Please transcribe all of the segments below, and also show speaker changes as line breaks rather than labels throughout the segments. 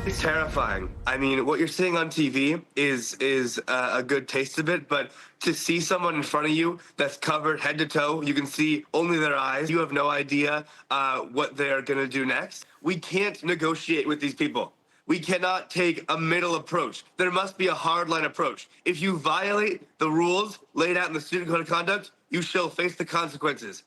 It's terrifying. I mean, what you're seeing on TV is a good taste of it, but to see someone in front of you that's covered head to toe, you can see only their eyes. You have no idea what they're going to do next. We can't negotiate with these people. We cannot take a middle approach. There must be a hardline approach. If you violate the rules laid out in the Student Code of Conduct, you shall face the consequences.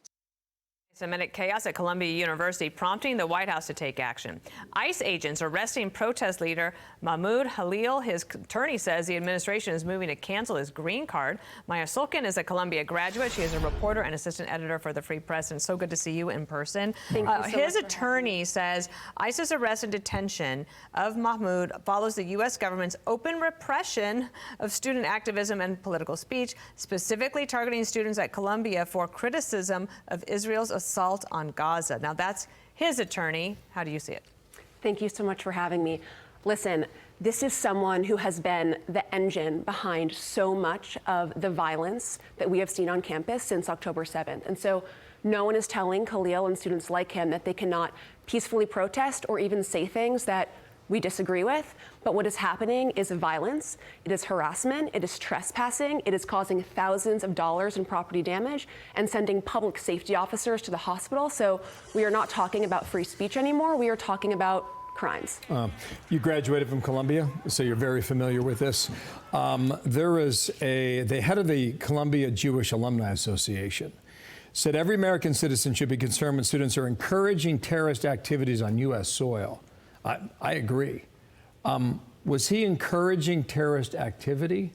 Anti-Semitic chaos at Columbia University prompting the White House to take action. ICE agents arresting protest leader Mahmoud Halil. His attorney says the administration is moving to cancel his green card. Maya Sulkin is a Columbia graduate. She is a reporter and assistant editor for the Free Press, and so good to see you in person. His attorney says ICE's arrest and detention of Mahmoud follows the U.S. government's open repression of student activism and political speech, specifically targeting students at Columbia for criticism of Israel's assault on Gaza. Now, that's his attorney. How do you see it?
Thank you so much for having me. Listen, this is someone who has been the engine behind so much of the violence that we have seen on campus since October 7th. And so no one is telling Khalil and students like him that they cannot peacefully protest or even say things that we disagree with, but what is happening is violence, it is harassment, it is trespassing, it is causing thousands of dollars in property damage and sending public safety officers to the hospital. So we are not talking about free speech anymore, we are talking about crimes.
You graduated from Columbia, so you're very familiar with this. There is the head of the Columbia Jewish Alumni Association said every American citizen should be concerned when students are encouraging terrorist activities on U.S. soil. I agree. Was he encouraging terrorist activity?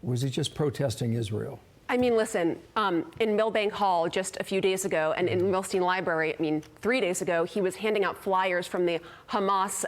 Was he just protesting Israel?
I mean, listen, in Milbank Hall just a few days ago, and in Milstein Library, 3 days ago, he was handing out flyers from the Hamas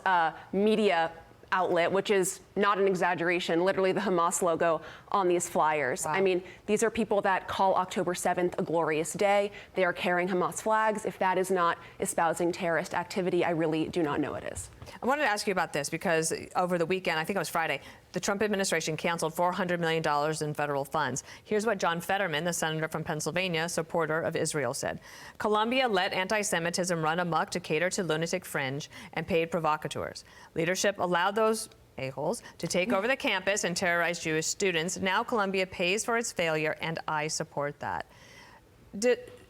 media outlet, which is not an exaggeration, literally the Hamas logo on these flyers. Wow. I mean, these are people that call October 7th a glorious day. They are carrying Hamas flags. If that is not espousing terrorist activity, I really do not know it is.
I wanted to ask you about this because over the weekend, I think it was Friday, the Trump administration canceled $400 million in federal funds. Here's what John Fetterman, the senator from Pennsylvania, supporter of Israel, said. Columbia let anti-Semitism run amok to cater to lunatic fringe and paid provocateurs. Leadership allowed those a-holes to take over the campus and terrorize Jewish students. Now Columbia pays for its failure, and I support that.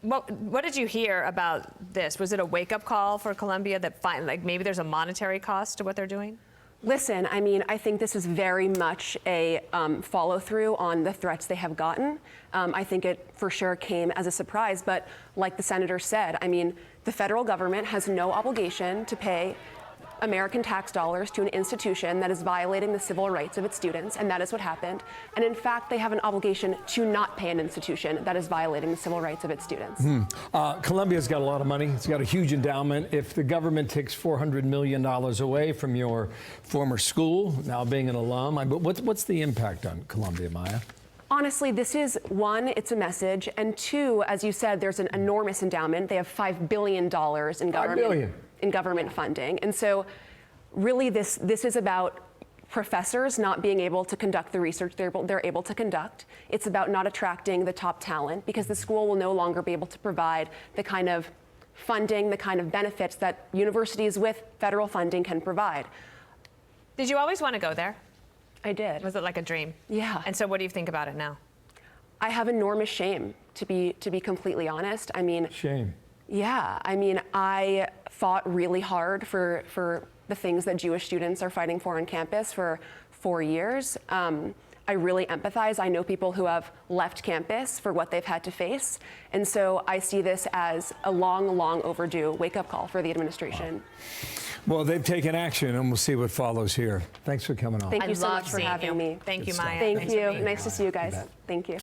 What did you hear about this? Was it a wake-up call for Columbia that maybe there's a monetary cost to what they're doing?
Listen, I mean, I think this is very much a follow-through on the threats they have gotten. I think it for sure came as a surprise, but like the senator said, I mean, the federal government has no obligation to pay American tax dollars to an institution that is violating the civil rights of its students, and that is what happened. And in fact, they have an obligation to not pay an institution that is violating the civil rights of its students.
Columbia's got a lot of money. It's got a huge endowment. If the government takes $400 million away from your former school, now being an alum, but what's the impact on Columbia, Maya?
Honestly, this is, one, it's a message, and two, as you said, there's an enormous endowment. They have $5 billion in government funding. And so really this is about professors not being able to conduct the research they're able to conduct. It's about not attracting the top talent because the school will no longer be able to provide the kind of funding, the kind of benefits that universities with federal funding can provide.
Did you always want to go there?
I did.
Was it like a dream?
Yeah.
And so what do you think about it now?
I have enormous shame, to be completely honest. I mean,
shame.
Yeah, I mean, I fought really hard for the things that Jewish students are fighting for on campus for 4 years. I really empathize. I know people who have left campus for what they've had to face. And so I see this as a long, long overdue wake-up call for the administration.
Wow. Well, they've taken action, and we'll see what follows here. Thanks for coming on.
Thank you so much for having me.
Thank you, Maya.
Thank you. Nice to see you guys. Thank you.